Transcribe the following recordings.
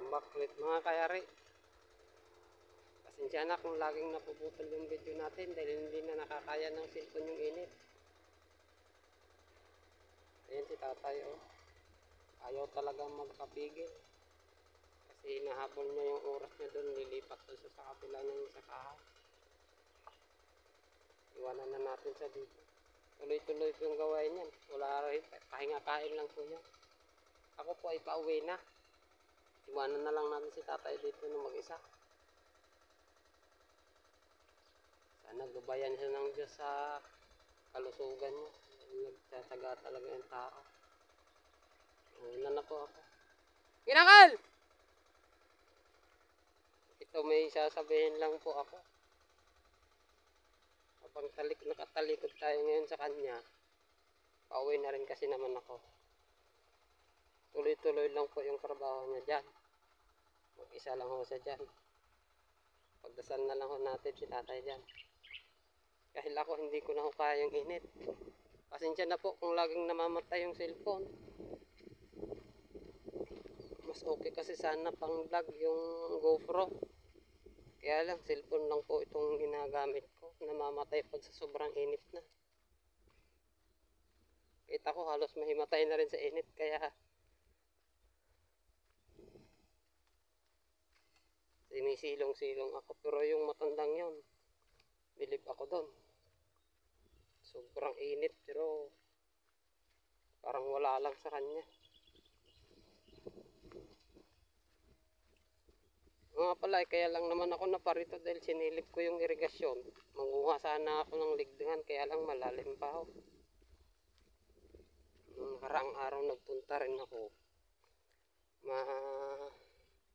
Welcome back ulit mga kayari. Pasensya na kung laging napuputol yung video natin dahil hindi na nakakaya ng cellphone yung init. Ayan si tatay oh. Ayaw talaga magkapigil. Kasi inahabol niya yung oras niya doon, lilipat doon sa kapila ng sakahan. Iwanan na natin sa dito. Tuloy-tuloy po yung gawain niyan. Wala rin, pahinga kain lang po yan. Ako po ay pauwi na. Iwanan na lang natin si tatay dito na mag-isa. Sana gabayan siya ng Diyos sa kalusugan niya. Nagtsatsaga talaga yung tao. Una na po ako. Ginakal! Ito may sasabihin lang po ako. Kapag nakatalikod tayo ngayon sa kanya, pauwi na rin kasi naman ako. Tuloy-tuloy lang po yung trabaho niya dyan. Mag-isa lang ho siya dyan. Pagdasal na lang ho natin si tatay dyan. Kahit ako hindi ko na ho kaya yung init. Pasensya na po kung laging namamatay yung cellphone. Mas okay kasi sana pang vlog yung GoPro. Kaya lang cellphone lang po itong ginagamit ko. Namamatay pag sa sobrang init na. Kita ko halos mahimatay na rin sa init. Kaya sinisilong-silong ako. Pero yung matandang yun, bilib ako doon. Sobrang init pero parang wala lang sa kanya. Nga pala, kaya lang naman ako naparito dahil sinilip ko yung irigasyon. Manguha sana ako ng ligdingan, kaya lang malalim pa ako. Karaang araw nagpunta rin ako.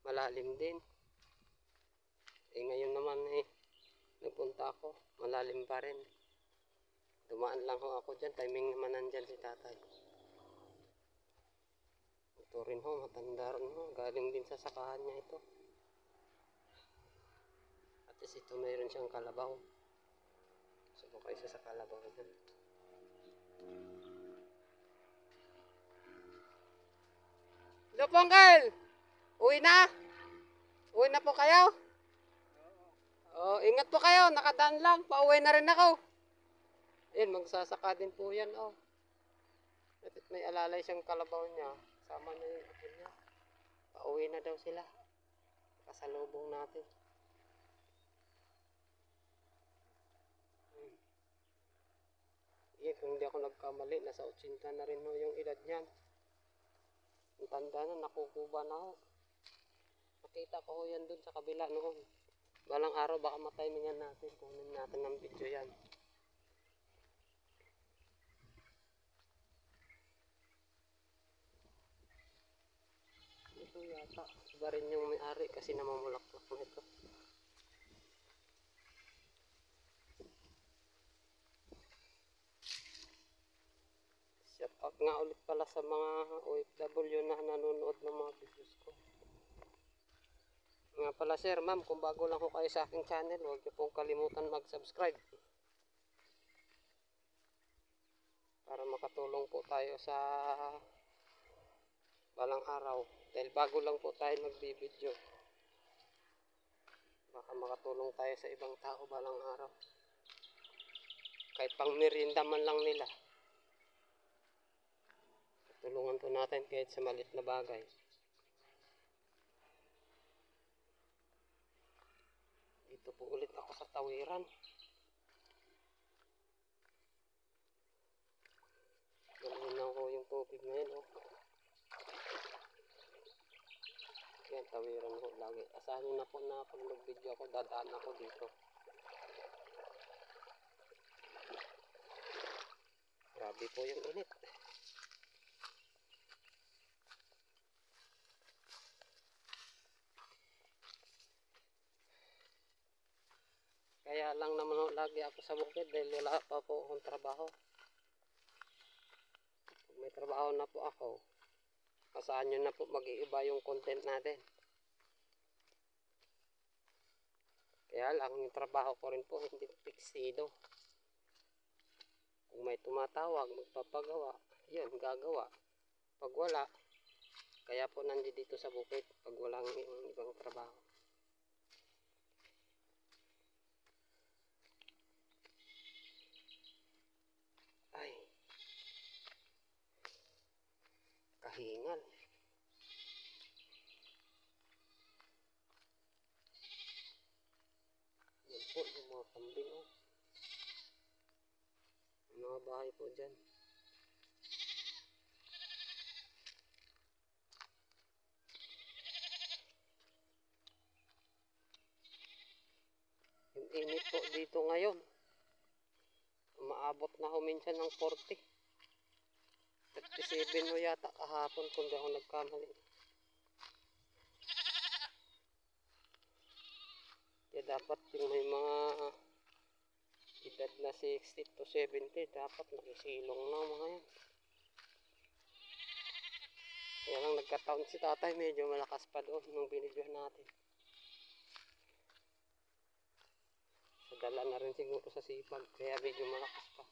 Malalim din. Ngayon naman nagpunta ako, malalim pa rin. Dumaan lang ho ako dyan, timing naman nandyan si tatay. Ito rin ho, matanda rin ho, galing din sa sakahan niya ito. At least ito mayroon siyang kalabaw. Subukay siya sa kalabaw dyan. Hello po, Uncle! Uwi na? Uwi na po kayo? Oh, ingat po kayo, nakadaan lang, pauwi na rin ako. Ayun, magsasaka din po yan, oh. At may alalay siyang kalabaw niya, sama na yung akin niya. Pauwi na daw sila. Kasalubong natin. Yan, kung hindi ako nagkamali, nasa 80 na rin ho yung edad niyan. Ang tanda na, nakukuba na ho. Nakita ko ho yan dun sa kabila noon. Balang araw baka matimingan natin. Kunin natin ng video yan. Ito yata. Iba rin yung may-ari kasi namamulaklak na ito. Shout out nga ulit pala sa mga OFW na nanonood ng mga videos ko. Nga pala sir, ma'am, kung bago lang ko kayo sa aking channel, huwag niyo pong kalimutan mag-subscribe. Para makatulong po tayo sa balang araw. Dahil bago lang po tayo nagbibideo. Baka makatulong tayo sa ibang tao balang araw. Kahit pang merienda man lang nila. Tulungan po natin kahit sa maliit na bagay. Dito po ulit ako sa tawiran. Ganun ko yung tubig ngayon. Oh. Yan, tawiran ko lagi. Asahan nyo na po na pag nag-video ako, dadaan ako dito. Grabe po yung init. Kaya lang naman ho, lagi ako sa bukid dahil wala pa po akong trabaho. Pag may trabaho na po ako, asahan nyo na po mag-iiba yung content natin. Kaya lang yung trabaho ko rin po hindi fixido. Kung may tumatawag, magpapagawa, yun, gagawa. Pag wala, Kaya po nandito dito sa bukid pag walang ibang trabaho. Ay, kahingal. Yan po yung mga kambing. Oh. Mga bahay po dyan. Yung init po dito ngayon. Umaabot na ho minsan ng 40. 37 ho yata kahapon kung di ako nagkamali. Kaya dapat yung may mga edad na 60 to 70 dapat nakisilong na mga yan. Kaya lang nagkataon si tatay medyo malakas pa doon nung binidyohan natin. Dala na rin siguro sa sipag kaya medyo malakas pa.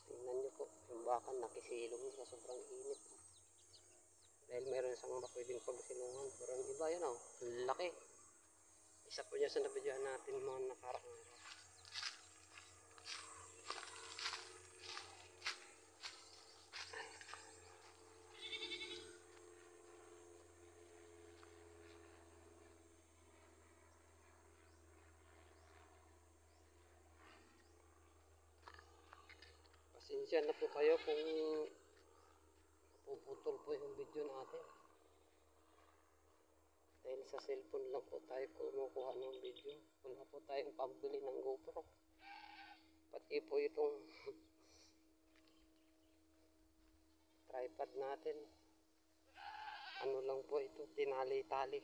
Tingnan nyo po, yung baka nakisilong sa sobrang init. Dahil meron isang pwedeng pagsilungan. Pero ang iba yun oh, laki. Isa po dyan sa nabidyohan natin mga nakarang araw. Pasensya na po kayo kung puputol po yung video natin. Dahil sa cellphone lang po tayo kumukuha ng video. Wala po tayong pambili ng GoPro. Pati po itong tripod natin. Ano lang po ito, tinali-tali.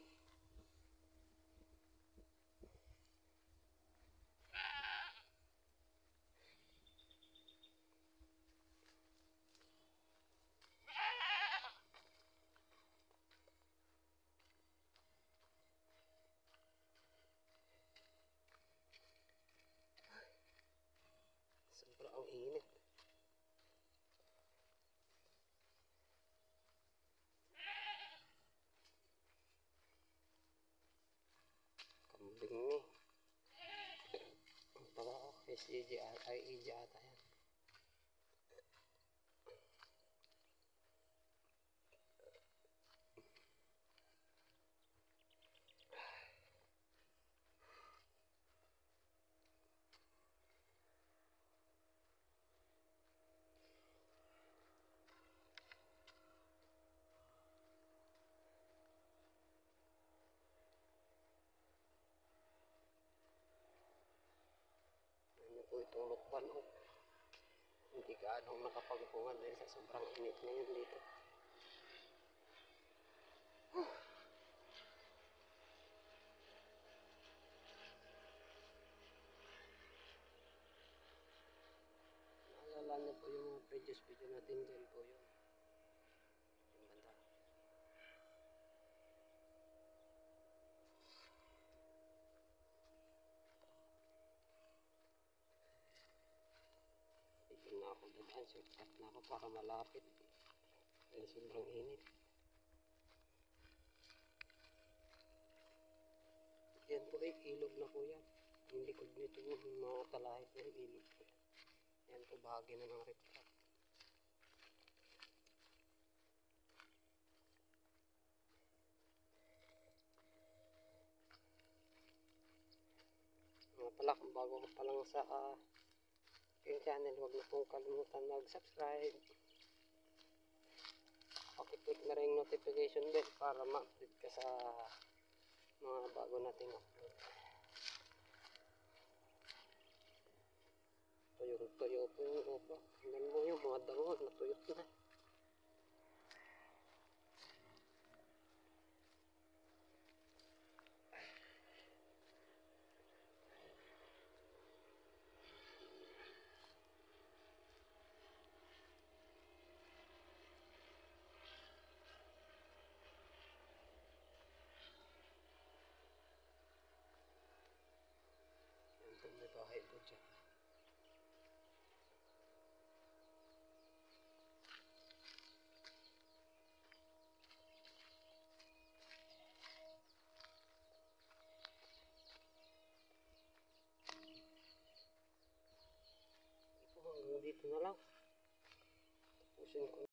Sobrang init. Kambing ni. Ang tawa ko, SEG ay EG ata yan. Ano po itong lukban o. Hindi gaanong nakapagpungan dahil sa sobrang init ngayon dito. Naalala niyo po yung previous video natin dyan po yun. Yung banda. Ito na ako dadaan. Shortcut na ako para malapit. Dahil sobrang init. Yan po ay ilog na po yan. Yung likod nito yung mga talahit na ilog po. Yan po bahagi na ng riprap. Mga pala kung bago ka pa lang sa aking channel, huwag na pong kalimutan mag-subscribe. Pakiclick na rin yung notification bell para ma-update ka sa mga bago nating upload. Tuyo po yung upo. Tingnan mo yung mga dahon, natuyot na. Yan po, may bahay po dyan. Ito, hanggang dito na lang. Tapusin ko.